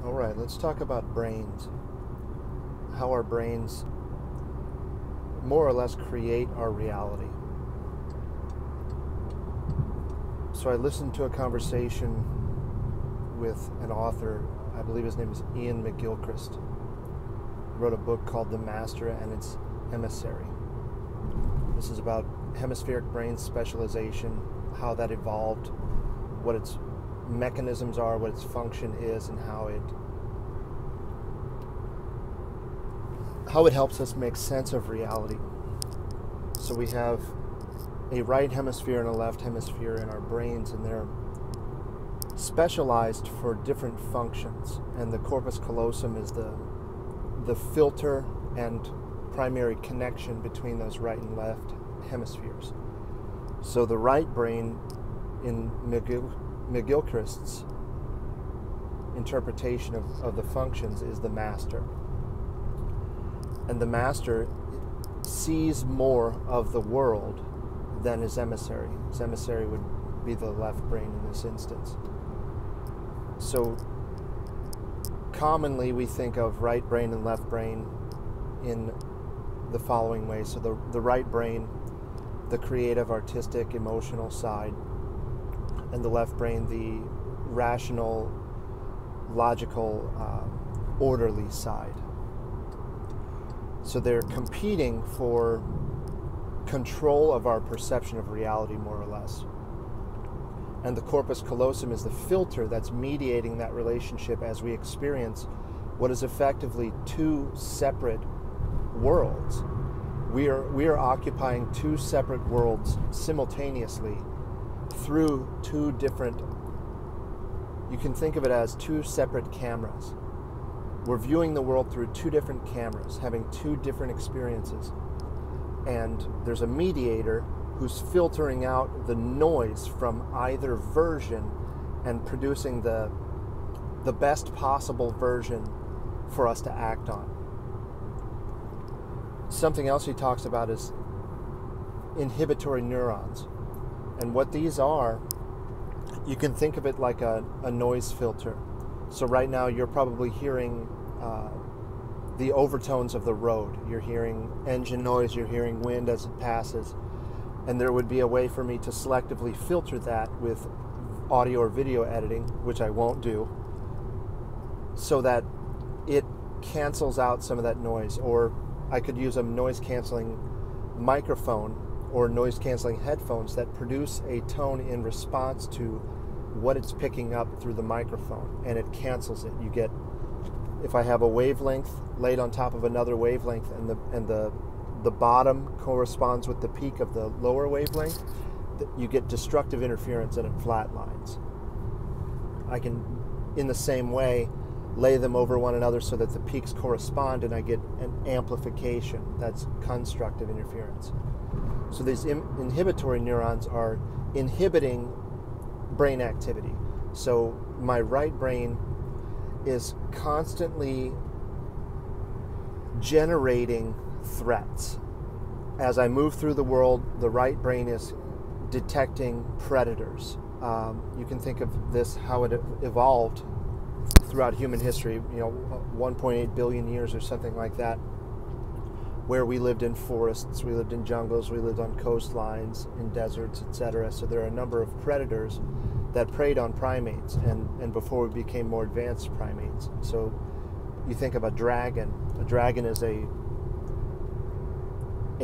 All right, let's talk about brains. How our brains more or less create our reality. So I listened to a conversation with an author, I believe his name is Ian McGilchrist. He wrote a book called The Master and its Emissary. This is about hemispheric brain specialization, how that evolved, what its mechanisms are, what its function is, and how it helps us make sense of reality. So we have a right hemisphere and a left hemisphere in our brains, and they're specialized for different functions. And the corpus callosum is the filter and primary connection between those right and left hemispheres. So the right brain, in McGilchrist's interpretation of the functions, is the master. And the master sees more of the world than his emissary. His emissary would be the left brain in this instance. So commonly we think of right brain and left brain in the following way. So the right brain, the creative, artistic, emotional side, and the left brain, the rational, logical, orderly side. So they're competing for control of our perception of reality, more or less. And the corpus callosum is the filter that's mediating that relationship as we experience what is effectively two separate worlds. We are occupying two separate worlds simultaneously through two different, you can think of it as two separate cameras. We're viewing the world through two different cameras, having two different experiences. And there's a mediator who's filtering out the noise from either version and producing the best possible version for us to act on. Something else he talks about is inhibitory neurons. And what these are, you can think of it like a noise filter. So right now you're probably hearing the overtones of the road. You're hearing engine noise, you're hearing wind as it passes. And there would be a way for me to selectively filter that with audio or video editing, which I won't do, so that it cancels out some of that noise. Or I could use a noise canceling microphone or noise canceling headphones that produce a tone in response to what it's picking up through the microphone, and it cancels it. You get, if I have a wavelength laid on top of another wavelength, and the bottom corresponds with the peak of the lower wavelength, you get destructive interference and it flatlines. I can, in the same way, lay them over one another so that the peaks correspond, and I get an amplification. That's constructive interference. So these inhibitory neurons are inhibiting brain activity. So my right brain is constantly generating threats. As I move through the world, the right brain is detecting predators. You can think of this, how it evolved throughout human history, 1.8 billion years or something like that, where we lived in forests, we lived in jungles, we lived on coastlines, in deserts, etc. So there are a number of predators that preyed on primates, and before we became more advanced primates. So you think of a dragon. A dragon is a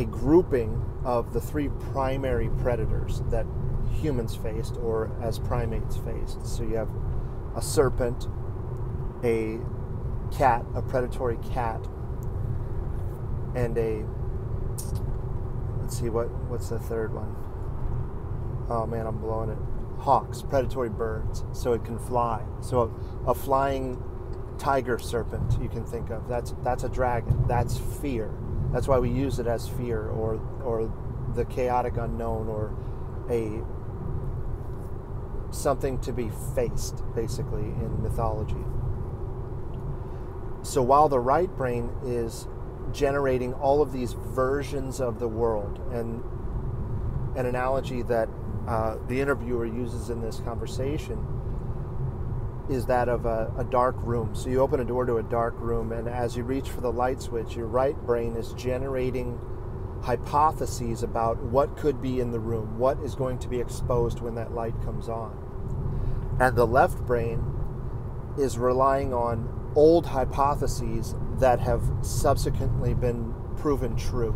grouping of the three primary predators that humans faced, or as primates faced. So you have a serpent, a cat, a predatory cat, and let's see, what's the third one? Oh man, I'm blowing it. Hawks, predatory birds, so it can fly. So a flying tiger serpent, you can think of. That's a dragon. That's fear. That's why we use it as fear, or the chaotic unknown, or something to be faced, basically, in mythology. So while the right brain is generating all of these versions of the world, and an analogy that the interviewer uses in this conversation is that of a dark room. So you open a door to a dark room, and as you reach for the light switch, your right brain is generating hypotheses about what could be in the room, what is going to be exposed when that light comes on. And the left brain is relying on old hypotheses that have subsequently been proven true.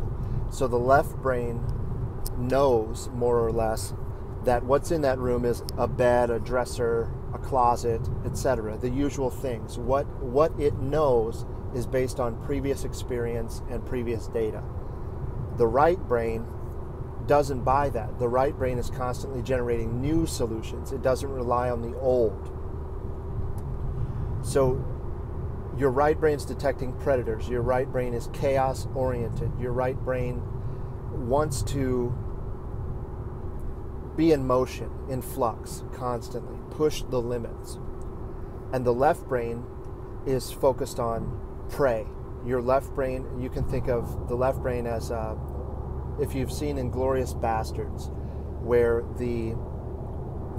So the left brain knows, more or less, that what's in that room is a bed, a dresser, a closet, etc. The usual things. What it knows is based on previous experience and previous data. The right brain doesn't buy that. The right brain is constantly generating new solutions. It doesn't rely on the old. So your right brain's detecting predators. Your right brain is chaos oriented. Your right brain wants to be in motion, in flux, constantly, push the limits. And the left brain is focused on prey. Your left brain, you can think of the left brain as, if you've seen Inglourious Bastards, where the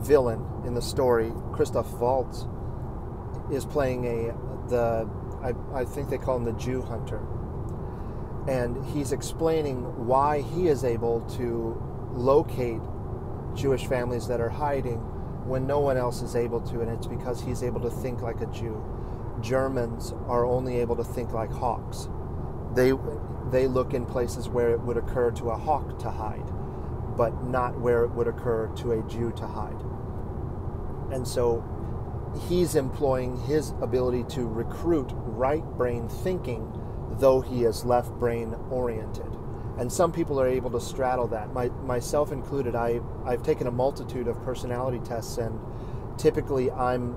villain in the story, Christoph Waltz, is playing I think they call him the Jew hunter. And he's explaining why he is able to locate Jewish families that are hiding when no one else is able to, and it's because he's able to think like a Jew. Germans are only able to think like hawks. They look in places where it would occur to a hawk to hide, but not where it would occur to a Jew to hide. And so he's employing his ability to recruit right brain thinking, though he is left brain oriented. And some people are able to straddle that, myself included. I've taken a multitude of personality tests, and typically I'm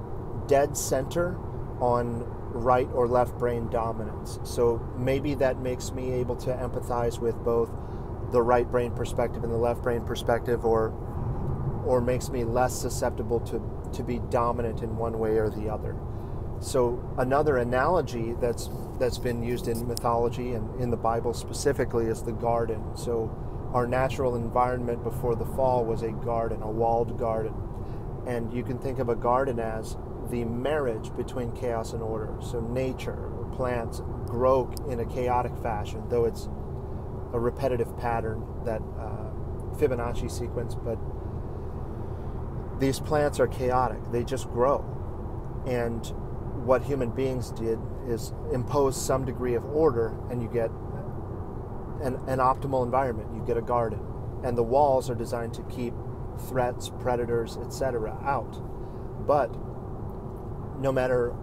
dead center on right or left brain dominance. So maybe that makes me able to empathize with both the right brain perspective and the left brain perspective, or makes me less susceptible to be dominant in one way or the other. So another analogy that's been used in mythology and in the Bible specifically is the garden. So our natural environment before the fall was a garden, a walled garden. And you can think of a garden as the marriage between chaos and order. So nature, plants grow in a chaotic fashion, though it's a repetitive pattern, that Fibonacci sequence, but these plants are chaotic. They just grow. And what human beings did is impose some degree of order, and you get an optimal environment. You get a garden. And the walls are designed to keep threats, predators, etc. out. But no matter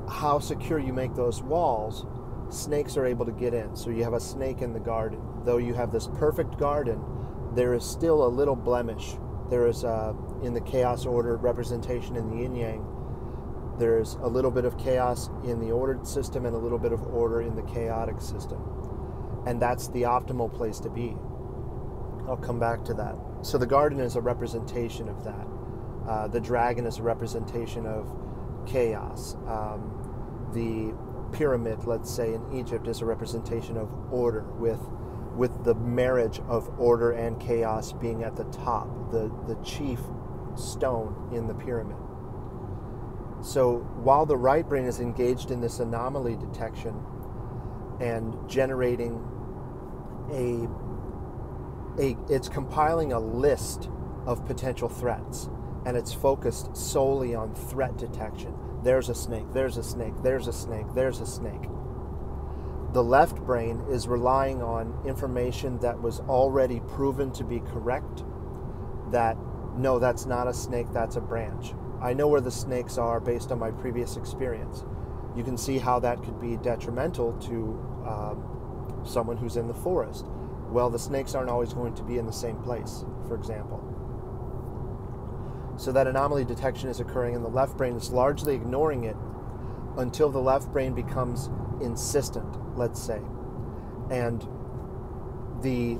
how secure you make those walls, snakes are able to get in. So you have a snake in the garden. Though you have this perfect garden, there is still a little blemish. There is, in the chaos order representation in the yin-yang, there's a little bit of chaos in the ordered system and a little bit of order in the chaotic system. And that's the optimal place to be. I'll come back to that. So the garden is a representation of that. The dragon is a representation of chaos. The pyramid, let's say, in Egypt is a representation of order, with the marriage of order and chaos being at the top, the chief stone in the pyramid. So while the right brain is engaged in this anomaly detection and generating it's compiling a list of potential threats, and it's focused solely on threat detection. There's a snake, there's a snake, there's a snake, there's a snake. The left brain is relying on information that was already proven to be correct, that no, that's not a snake, that's a branch. I know where the snakes are based on my previous experience. You can see how that could be detrimental to someone who's in the forest. Well, the snakes aren't always going to be in the same place, for example. So that anomaly detection is occurring, and the left brain is largely ignoring it until the left brain becomes insistent, let's say. And the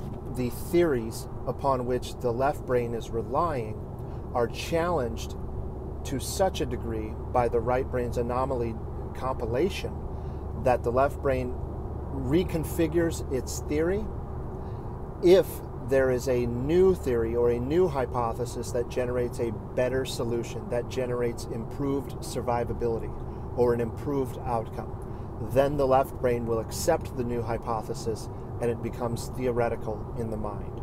theories upon which the left brain is relying are challenged to such a degree by the right brain's anomaly compilation that the left brain reconfigures its theory if there is a new theory or a new hypothesis that generates a better solution, that generates improved survivability or an improved outcome, then the left brain will accept the new hypothesis and it becomes theoretical in the mind.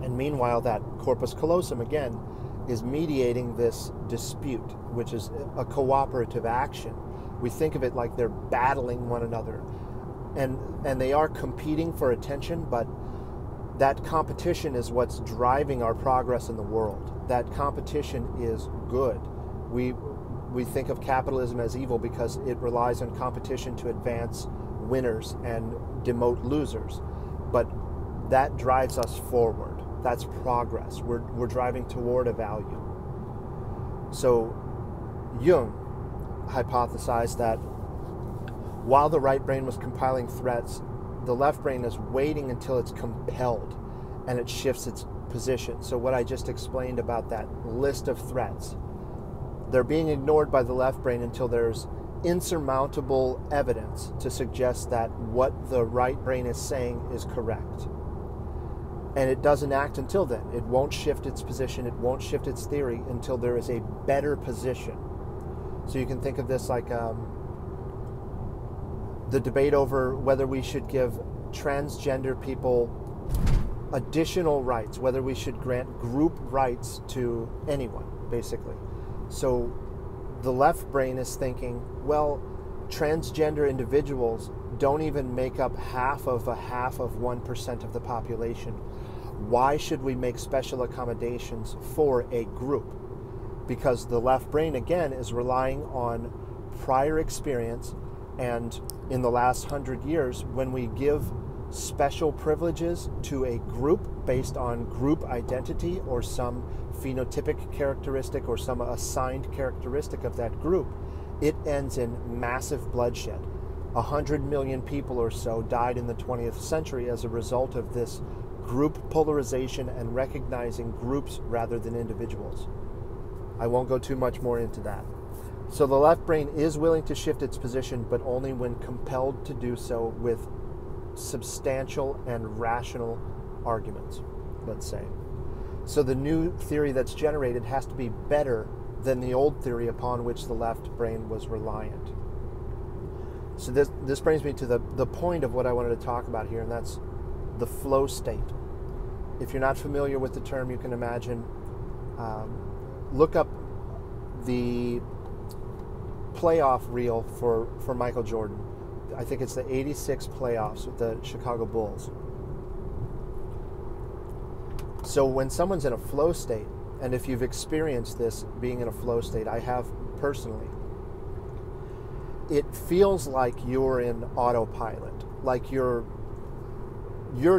And meanwhile, that corpus callosum, again, is mediating this dispute, which is a cooperative action. We think of it like they're battling one another. And they are competing for attention, but that competition is what's driving our progress in the world. That competition is good. We think of capitalism as evil because it relies on competition to advance winners and demote losers. But that drives us forward. That's progress. We're driving toward a value. So Jung hypothesized that while the right brain was compiling threats, the left brain is waiting until it's compelled and it shifts its position. So what I just explained about that list of threats, they're being ignored by the left brain until there's insurmountable evidence to suggest that what the right brain is saying is correct. And it doesn't act until then. It won't shift its position, it won't shift its theory until there is a better position. So you can think of this like the debate over whether we should give transgender people additional rights, whether we should grant group rights to anyone, basically. So the left brain is thinking, well, transgender individuals don't even make up half of 1% of the population. Why should we make special accommodations for a group? Because the left brain, again, is relying on prior experience. And in the last 100 years, when we give special privileges to a group based on group identity or some phenotypic characteristic or some assigned characteristic of that group, it ends in massive bloodshed. 100 million people or so died in the 20th century as a result of this group polarization and recognizing groups rather than individuals. I won't go too much more into that. So the left brain is willing to shift its position, but only when compelled to do so with substantial and rational arguments, let's say. So the new theory that's generated has to be better than the old theory upon which the left brain was reliant. So this brings me to the point of what I wanted to talk about here, and that's the flow state. If you're not familiar with the term, you can imagine, look up the playoff reel for Michael Jordan. I think it's the 86 playoffs with the Chicago Bulls. So when someone's in a flow state, and if you've experienced this being in a flow state, I have personally, it feels like you're in autopilot, like you're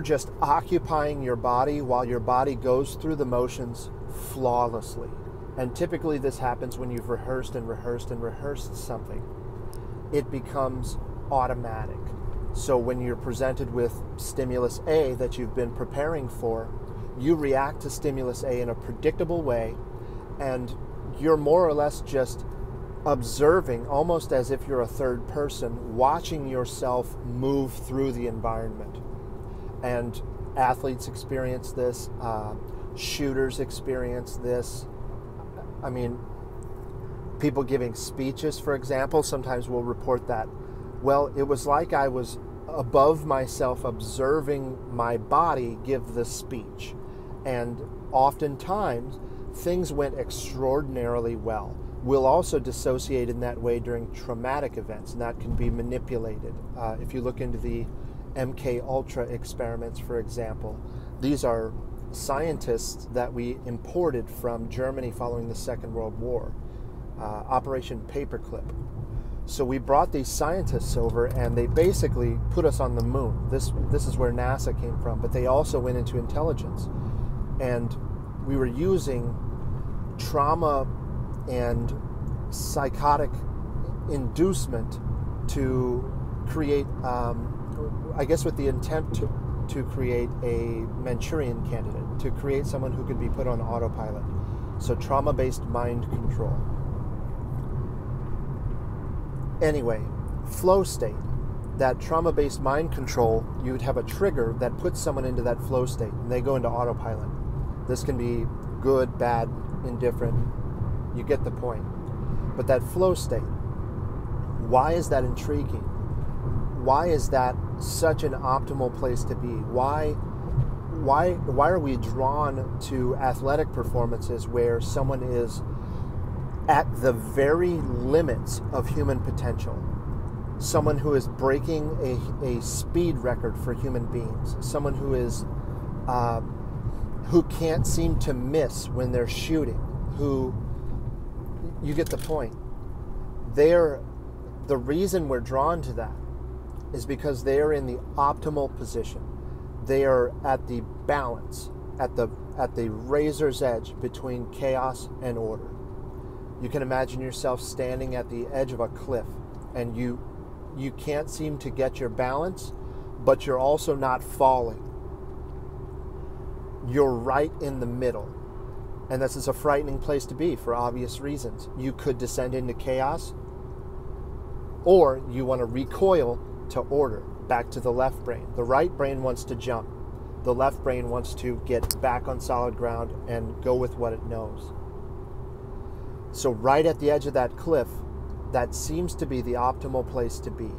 just occupying your body while your body goes through the motions flawlessly. And typically this happens when you've rehearsed and rehearsed and rehearsed something. It becomes automatic. So when you're presented with stimulus A that you've been preparing for, you react to stimulus A in a predictable way, and you're more or less just observing, almost as if you're a third person, watching yourself move through the environment. And athletes experience this, shooters experience this. I mean, people giving speeches, for example, sometimes will report that, well, it was like I was above myself observing my body give the speech. And oftentimes, things went extraordinarily well. We'll also dissociate in that way during traumatic events, and that can be manipulated. If you look into the MK Ultra experiments, for example, these are scientists that we imported from Germany following the Second World War, Operation Paperclip. So we brought these scientists over, and they basically put us on the moon. This is where NASA came from, but they also went into intelligence. And we were using trauma and psychotic inducement to create, I guess with the intent to create a Manchurian candidate, to create someone who could be put on autopilot. So trauma-based mind control. Anyway, flow state. that trauma-based mind control, you would have a trigger that puts someone into that flow state, and they go into autopilot. This can be good, bad, indifferent. You get the point. But that flow state, why is that intriguing? Why is that such an optimal place to be? Why are we drawn to athletic performances where someone is at the very limits of human potential? Someone who is breaking a speed record for human beings. Someone who is who can't seem to miss when they're shooting. You get the point. The reason we're drawn to that is because they are in the optimal position. They are at the balance, at the razor's edge between chaos and order. You can imagine yourself standing at the edge of a cliff, and you can't seem to get your balance, but you're also not falling. You're right in the middle. And this is a frightening place to be for obvious reasons. You could descend into chaos, or you want to recoil to order, back to the left brain. The right brain wants to jump. The left brain wants to get back on solid ground and go with what it knows. So right at the edge of that cliff, that seems to be the optimal place to be.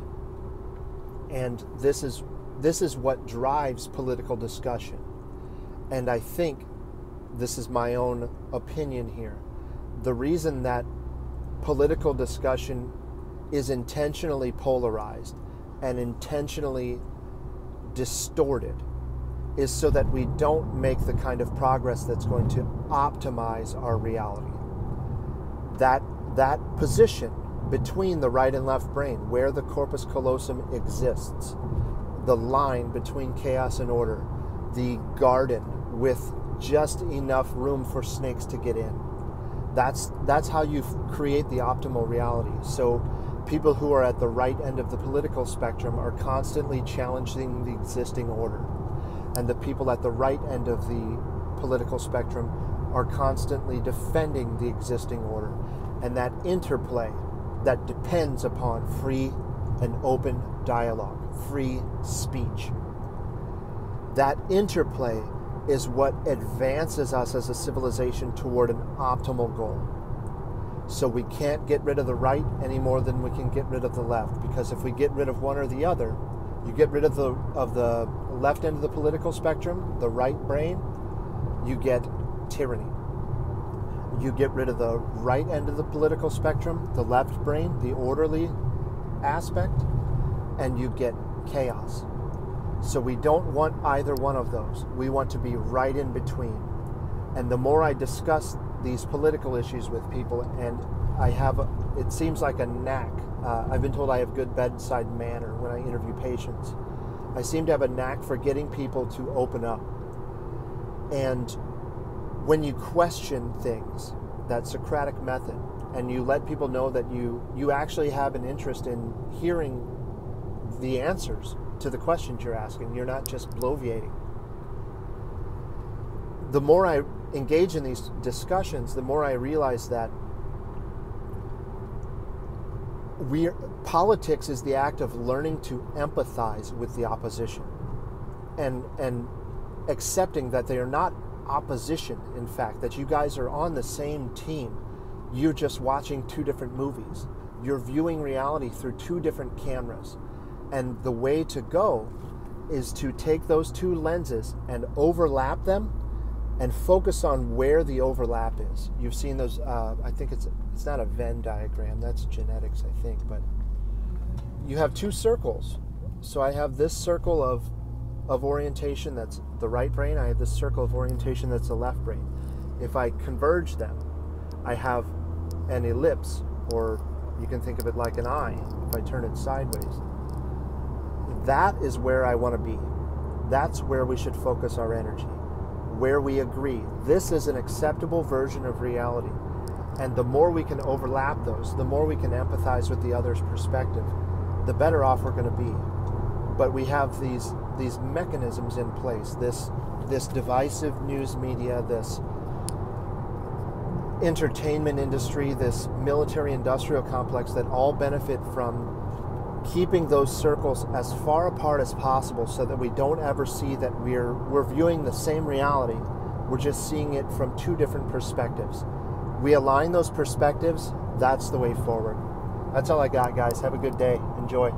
And this is what drives political discussion. And I think, this is my own opinion here, the reason that political discussion is intentionally polarized and intentionally distorted is so that we don't make the kind of progress that's going to optimize our reality. That position between the right and left brain, where the corpus callosum exists, the line between chaos and order, the garden with just enough room for snakes to get in. That's how you create the optimal reality. So people who are at the right end of the political spectrum are constantly challenging the existing order. And the people at the right end of the political spectrum are constantly defending the existing order. And that interplay that depends upon free and open dialogue, free speech. That interplay is what advances us as a civilization toward an optimal goal. So we can't get rid of the right any more than we can get rid of the left, because if we get rid of one or the other, you get rid of the left end of the political spectrum, the right brain, you get tyranny. You get rid of the right end of the political spectrum, the left brain, the orderly aspect, and you get chaos. So we don't want either one of those. We want to be right in between. And the more I discuss these political issues with people, and it seems like a knack. I've been told I have good bedside manner when I interview patients. I seem to have a knack for getting people to open up. And when you question things, that Socratic method, and you let people know that you actually have an interest in hearing the answers to the questions you're asking, you're not just bloviating. The more I engage in these discussions, the more I realize that politics is the act of learning to empathize with the opposition and accepting that they are not opposition, in fact, that you guys are on the same team. You're just watching two different movies. You're viewing reality through two different cameras. And the way to go is to take those two lenses and overlap them and focus on where the overlap is. You've seen those, I think it's not a Venn diagram, that's genetics, I think, but you have two circles. So I have this circle of orientation that's the right brain, I have this circle of orientation that's the left brain. If I converge them, I have an ellipse, or you can think of it like an eye if I turn it sideways. That is where I want to be. That's where we should focus our energy, where we agree. This is an acceptable version of reality. And the more we can overlap those, the more we can empathize with the other's perspective, the better off we're going to be. But we have these mechanisms in place, this divisive news media, this entertainment industry, this military-industrial complex that all benefit from keeping those circles as far apart as possible so that we don't ever see that we're viewing the same reality. We're just seeing it from two different perspectives. We align those perspectives, that's the way forward. That's all I got, guys. Have a good day. Enjoy.